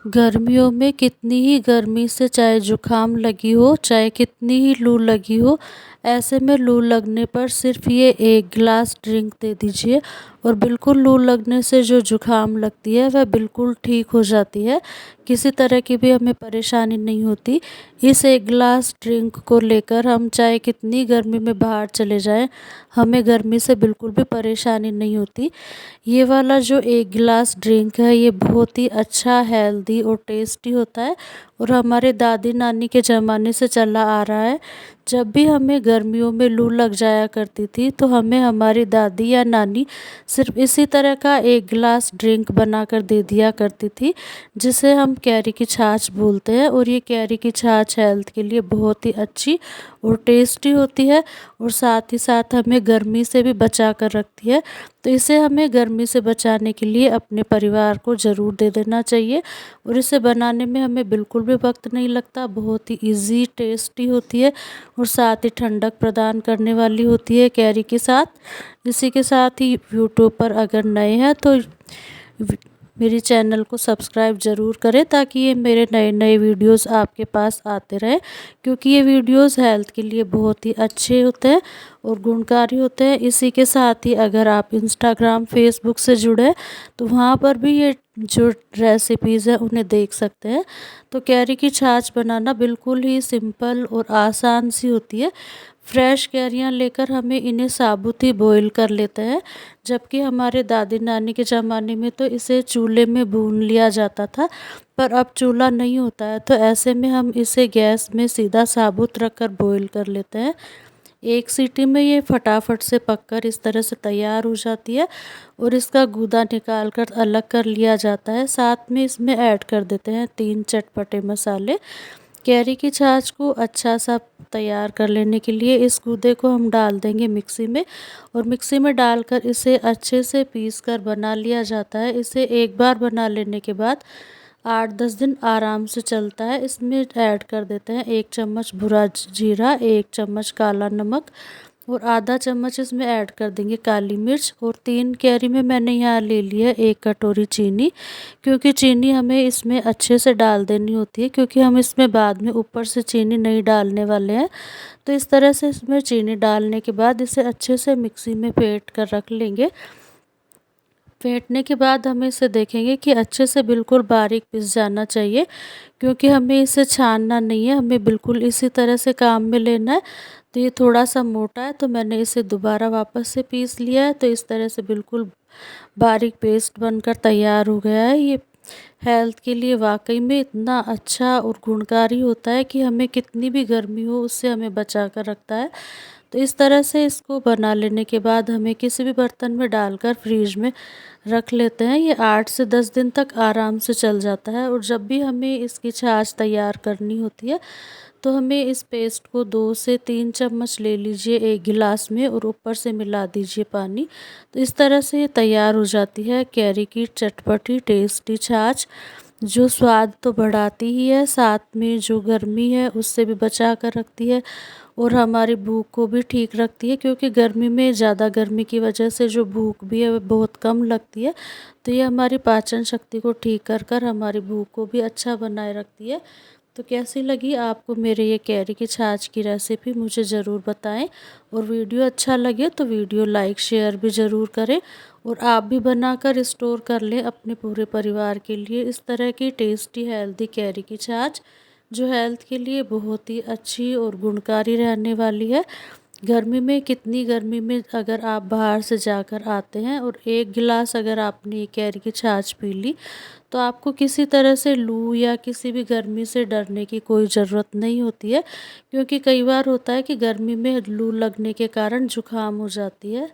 गर्मियों में कितनी ही गर्मी से चाहे ज़ुकाम लगी हो, चाहे कितनी ही लू लगी हो, ऐसे में लू लगने पर सिर्फ़ ये 1 गिलास ड्रिंक दे दीजिए और बिल्कुल लू लगने से जो ज़ुकाम लगती है वह बिल्कुल ठीक हो जाती है। किसी तरह की भी हमें परेशानी नहीं होती। इस 1 गिलास ड्रिंक को लेकर हम चाहे कितनी गर्मी में बाहर चले जाएँ, हमें गर्मी से बिल्कुल भी परेशानी नहीं होती। ये वाला जो 1 गिलास ड्रिंक है ये बहुत ही अच्छा, हेल्दी और टेस्टी होता है और हमारे दादी नानी के ज़माने से चला आ रहा है। जब भी हमें गर्मियों में लू लग जाया करती थी तो हमें हमारी दादी या नानी सिर्फ़ इसी तरह का 1 गिलास ड्रिंक बनाकर दे दिया करती थी, जिसे हम कैरी की छाछ बोलते हैं। और ये कैरी की छाछ हेल्थ के लिए बहुत ही अच्छी और टेस्टी होती है और साथ ही साथ हमें गर्मी से भी बचा कर रखती है। तो इसे हमें गर्मी से बचाने के लिए अपने परिवार को ज़रूर दे देना चाहिए और इसे बनाने में हमें बिल्कुल भी वक्त नहीं लगता। बहुत ही इजी, टेस्टी होती है और साथ ही ठंडक प्रदान करने वाली होती है कैरी के साथ। इसी के साथ ही यूट्यूब पर अगर नए हैं तो मेरी चैनल को सब्सक्राइब ज़रूर करें ताकि ये मेरे नए नए वीडियोस आपके पास आते रहें, क्योंकि ये वीडियोस हेल्थ के लिए बहुत ही अच्छे होते हैं और गुणकारी होते हैं। इसी के साथ ही अगर आप इंस्टाग्राम, फेसबुक से जुड़े तो वहाँ पर भी ये जो रेसिपीज़ है उन्हें देख सकते हैं। तो कैरी की छाछ बनाना बिल्कुल ही सिंपल और आसान सी होती है। फ्रेश कैरियाँ लेकर हमें इन्हें साबुत ही बॉईल कर लेते हैं, जबकि हमारे दादी नानी के ज़माने में तो इसे चूल्हे में भून लिया जाता था, पर अब चूल्हा नहीं होता है तो ऐसे में हम इसे गैस में सीधा साबुत रखकर बॉईल कर लेते हैं। 1 सीटी में ये फटाफट से पककर इस तरह से तैयार हो जाती है और इसका गूदा निकाल कर अलग कर लिया जाता है। साथ में इसमें ऐड कर देते हैं 3 चटपटे मसाले। कैरी की छाछ को अच्छा सा तैयार कर लेने के लिए इस गूदे को हम डाल देंगे मिक्सी में और मिक्सी में डालकर इसे अच्छे से पीस कर बना लिया जाता है। इसे एक बार बना लेने के बाद 8-10 दिन आराम से चलता है। इसमें ऐड कर देते हैं 1 चम्मच भुना जीरा, 1 चम्मच काला नमक और आधा चम्मच इसमें ऐड कर देंगे काली मिर्च। और 3 कैरी में मैंने यहाँ ले लिया 1 कटोरी चीनी, क्योंकि चीनी हमें इसमें अच्छे से डाल देनी होती है, क्योंकि हम इसमें बाद में ऊपर से चीनी नहीं डालने वाले हैं। तो इस तरह से इसमें चीनी डालने के बाद इसे अच्छे से मिक्सी में फेंट कर रख लेंगे। फेंटने के बाद हमें इसे देखेंगे कि अच्छे से बिल्कुल बारीक पिस जाना चाहिए, क्योंकि हमें इसे छानना नहीं है, हमें बिल्कुल इसी तरह से काम में लेना है। तो ये थोड़ा सा मोटा है तो मैंने इसे दोबारा वापस से पीस लिया है। तो इस तरह से बिल्कुल बारीक पेस्ट बनकर तैयार हो गया है। ये हेल्थ के लिए वाकई में इतना अच्छा और गुणकारी होता है कि हमें कितनी भी गर्मी हो उससे हमें बचा कर रखता है। तो इस तरह से इसको बना लेने के बाद हमें किसी भी बर्तन में डालकर फ्रीज में रख लेते हैं। ये 8 से 10 दिन तक आराम से चल जाता है। और जब भी हमें इसकी छाछ तैयार करनी होती है तो हमें इस पेस्ट को 2 से 3 चम्मच ले लीजिए 1 गिलास में और ऊपर से मिला दीजिए पानी। तो इस तरह से ये तैयार हो जाती है कैरी की चटपटी टेस्टी छाछ, जो स्वाद तो बढ़ाती ही है, साथ में जो गर्मी है उससे भी बचा कर रखती है और हमारी भूख को भी ठीक रखती है, क्योंकि गर्मी में ज़्यादा गर्मी की वजह से जो भूख भी है वो बहुत कम लगती है। तो ये हमारी पाचन शक्ति को ठीक कर कर हमारी भूख को भी अच्छा बनाए रखती है। तो कैसी लगी आपको मेरे ये कैरी की छाछ की रेसिपी, मुझे ज़रूर बताएं। और वीडियो अच्छा लगे तो वीडियो लाइक शेयर भी ज़रूर करें और आप भी बनाकर स्टोर कर लें अपने पूरे परिवार के लिए इस तरह की टेस्टी हेल्दी कैरी की छाछ, जो हेल्थ के लिए बहुत ही अच्छी और गुणकारी रहने वाली है। गर्मी में, कितनी गर्मी में अगर आप बाहर से जाकर आते हैं और 1 गिलास अगर आपने ये कैरी की छाछ पी ली तो आपको किसी तरह से लू या किसी भी गर्मी से डरने की कोई ज़रूरत नहीं होती है, क्योंकि कई बार होता है कि गर्मी में लू लगने के कारण जुकाम हो जाती है।